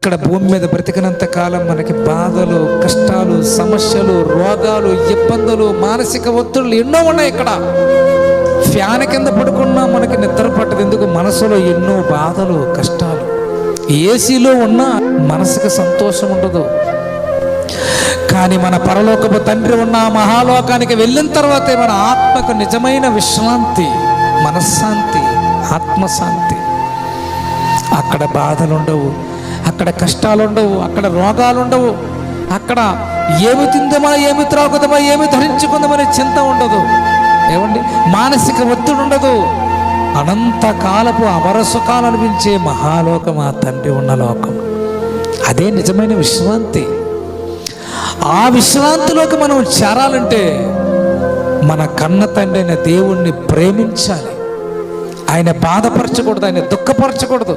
ఇక్కడ భూమి మీద బ్రతికినంత కాలం మనకి బాధలు, కష్టాలు, సమస్యలు, రోగాలు, ఇబ్బందులు, మానసిక ఒత్తిళ్ళు ఎన్నో ఉన్నాయి. ఇక్కడ ఫ్యాన్ కింద పడుకున్నా మనకి నిద్ర పట్టదు. ఎందుకు? మనసులో ఎన్నో బాధలు, కష్టాలు. ఏసీలో ఉన్న మనసుకు సంతోషం ఉండదు. కానీ మన పరలోకపు తండ్రి ఉన్న మహాలోకానికి వెళ్ళిన తర్వాతే మన ఆత్మకు నిజమైన విశ్రాంతి, మనశ్శాంతి, ఆత్మశాంతి. అక్కడ బాధలు ఉండవు, అక్కడ కష్టాలు ఉండవు, అక్కడ రోగాలు ఉండవు, అక్కడ ఏమి తిందామా, ఏమి త్రాగుదామా, ఏమి ధరించుకుందామనే చింత ఉండదు. ఏమండి? మానసిక ఒత్తిడి ఉండదు. అనంతకాలపు అమరసుఖాలు అనిపించే మహాలోకం ఆ తండ్రి ఉన్న లోకం. అదే నిజమైన విశ్రాంతి. ఆ విశ్రాంతిలోకి మనం చేరాలంటే మన కన్న తండ్రి అయిన దేవుణ్ణి ప్రేమించాలి. ఆయన బాధపరచకూడదు, ఆయన దుఃఖపరచకూడదు.